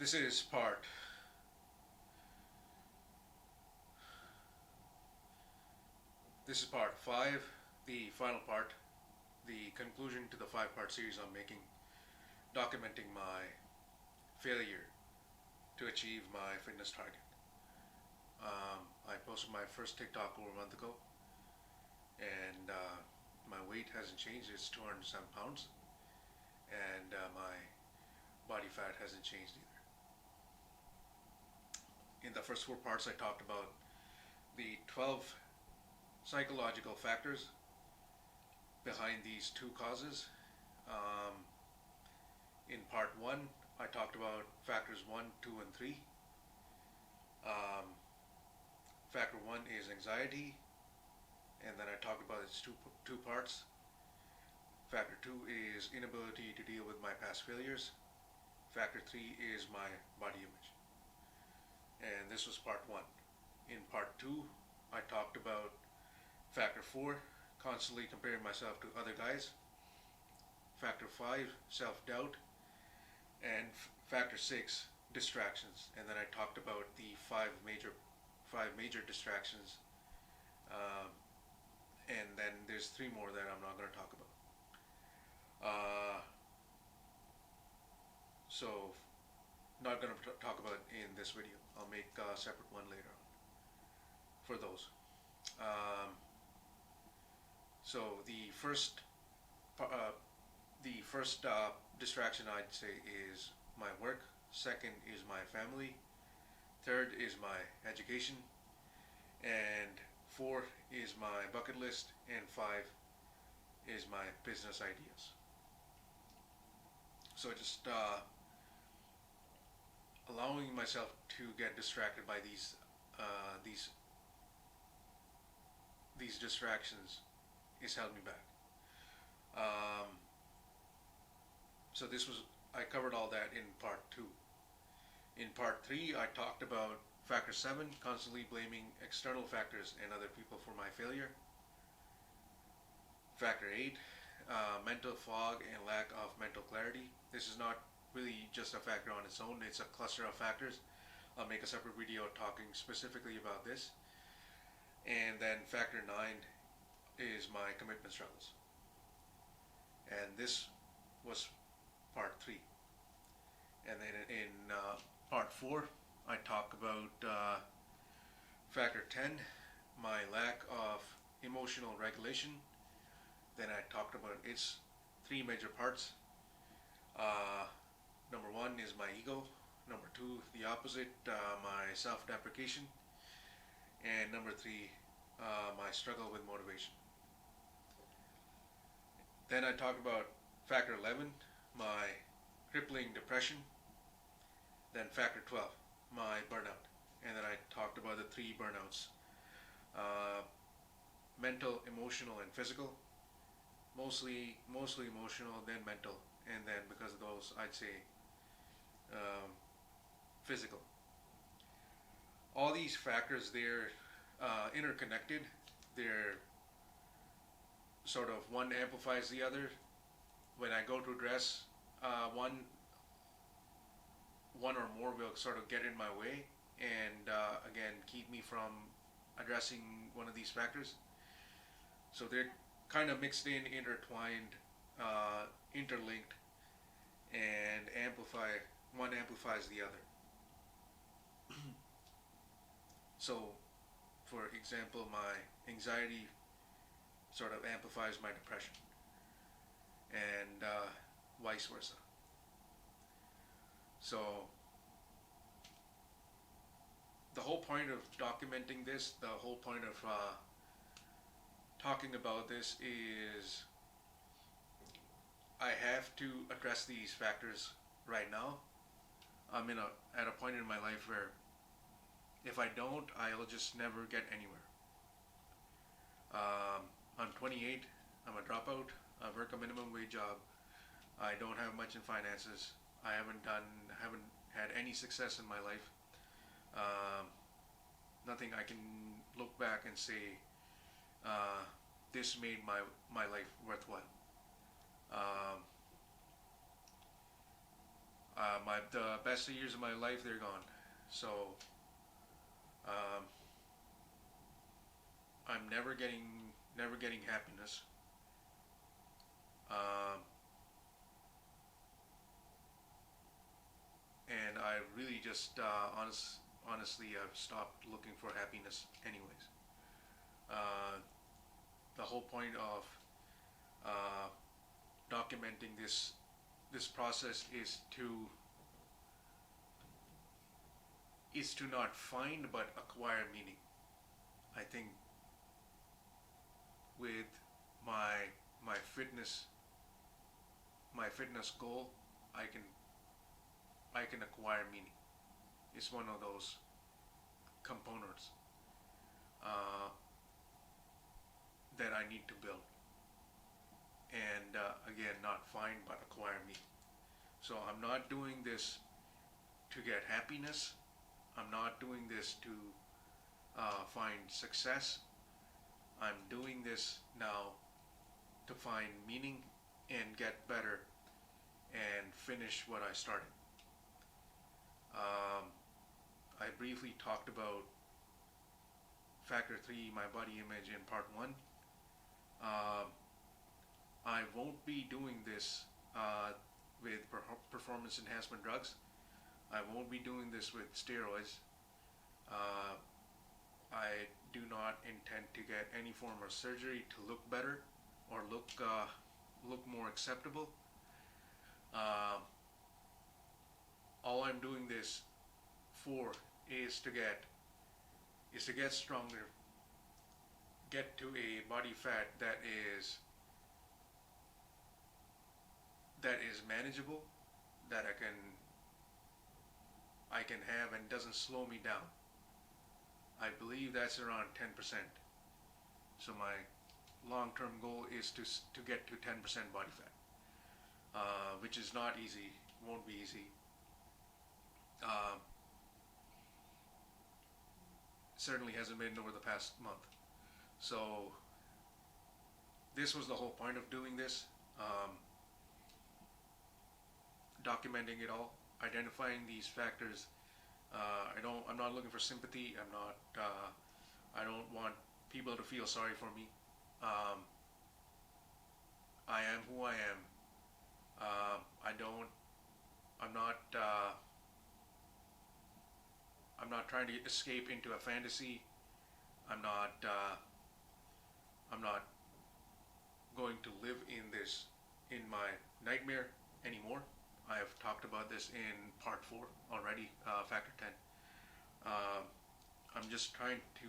This is part this is part 5, the final part, the conclusion to the 5-part series I'm making, documenting my failure to achieve my fitness target. I posted my first TikTok over a month ago, and my weight hasn't changed. It's 207 pounds, and my body fat hasn't changed either. In the first 4 parts, I talked about the 12 psychological factors behind these 2 causes. In part 1, I talked about factors 1, 2, and 3. Factor 1 is anxiety, and then I talked about its two parts. Factor 2 is inability to deal with my past failures. Factor 3 is my body image. And this was part 1. In part 2, I talked about factor 4, constantly comparing myself to other guys. Factor 5, self-doubt. And factor 6, distractions. And then I talked about the five major distractions. And then there's 3 more that I'm not going to talk about. So not going to talk about in this video. I'll make a separate one later on for those. So the first distraction I'd say is my work. Second is my family. Third is my education. And 4 is my bucket list. And 5 is my business ideas. So just allowing myself to get distracted by these distractions is held me back. So I covered all that in part 2. In part 3, I talked about factor 7, constantly blaming external factors and other people for my failure. Factor 8, mental fog and lack of mental clarity. This is not really just a factor on its own, it's a cluster of factors. I'll make a separate video talking specifically about this. And then factor 9 is my commitment struggles. And this was part 3. And then in part 4, I talk about factor 10, my lack of emotional regulation. Then I talked about its 3 major parts. Number 1 is my ego. Number 2, the opposite, my self-deprecation. And number 3, my struggle with motivation. Then I talked about factor 11, my crippling depression. Then factor 12, my burnout. And then I talked about the 3 burnouts. Mental, emotional, and physical. Mostly emotional, then mental. And then because of those, I'd say physical. All these factors, they're interconnected. They're sort of one amplifies the other. When I go to address one or more will sort of get in my way and again keep me from addressing one of these factors. So they're kind of mixed in, intertwined, interlinked, and one amplifies the other. So for example, my anxiety sort of amplifies my depression, and vice versa. So the whole point of documenting this, the whole point of talking about this is I have to address these factors right now. I'm at a point in my life where if I don't, I'll just never get anywhere. I'm 28, I'm a dropout, I work a minimum wage job, I don't have much in finances, I haven't had any success in my life. Nothing I can look back and say this made my life worthwhile. The best years of my life, they're gone. So um, I'm never getting happiness. Um, and I really just honestly, I've stopped looking for happiness. Anyways, uh, the whole point of uh, documenting this process is to not find but acquire meaning. I think with my my fitness my fitness goal, I can I can acquire meaning. It's one of those components uh, that I need to build, and again, not find but acquire meaning. So I'm not doing this to get happiness. I'm not doing this to find success. I'm doing this now to find meaning and get better and finish what I started. Um, I briefly talked about Factor 3, my body image, in part 1. Um, I won't be doing this with performance enhancement drugs. I won't be doing this with steroids. Uh, I do not intend to get any form of surgery to look better or look more acceptable. Uh, all I'm doing this for is to get stronger, get to a body fat that is manageable, that I can have and doesn't slow me down. I believe that's around 10%. So my long-term goal is to get to 10% body fat, which is not easy, won't be easy. Um, Certainly hasn't been over the past month. So this was the whole point of doing this, documenting it all, identifying these factors. I'm not looking for sympathy. I don't want people to feel sorry for me. I am who I am. I don't. I'm not. I'm not trying to escape into a fantasy. I'm not. I'm not going to live in my nightmare anymore. I have talked about this in part 4 already, factor 10. I'm just trying to.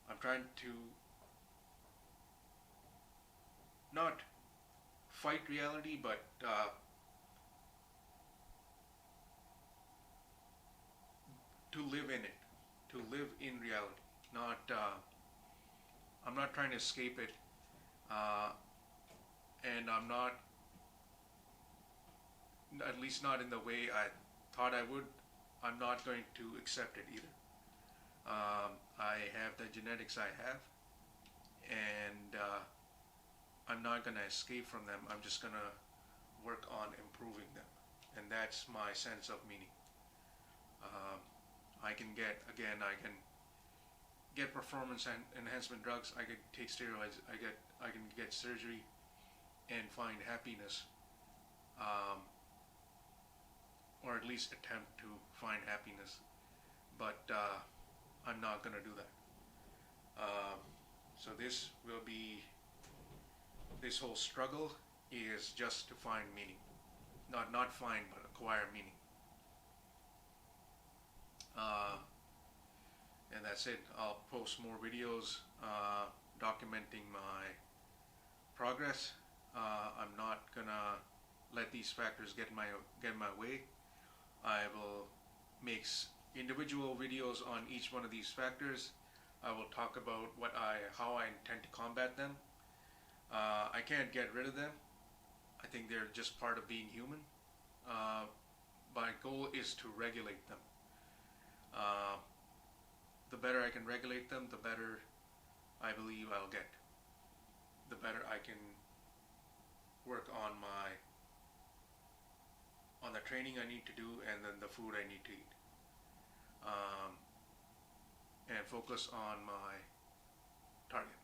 I'm trying to not fight reality, but to live in it, to live in reality. Not. I'm not trying to escape it, and I'm not. At least not in the way I thought I would. I'm not going to accept it either. I have the genetics I have, and I'm not going to escape from them. I'm just going to work on improving them, and that's my sense of meaning. I can get performance enhancement drugs. I can take steroids. I can get surgery, and find happiness. Or at least attempt to find happiness, but I'm not going to do that. So this whole struggle is just to find meaning, not find but acquire meaning, and that's it. I'll post more videos documenting my progress. I'm not gonna let these factors get in my way. I will make individual videos on each one of these factors. I will talk about how I intend to combat them. I can't get rid of them. I think they're just part of being human. My goal is to regulate them. The better I can regulate them, the better I believe I'll get. The better I can work on on the training I need to do, and then the food I need to eat, um, and focus on my target.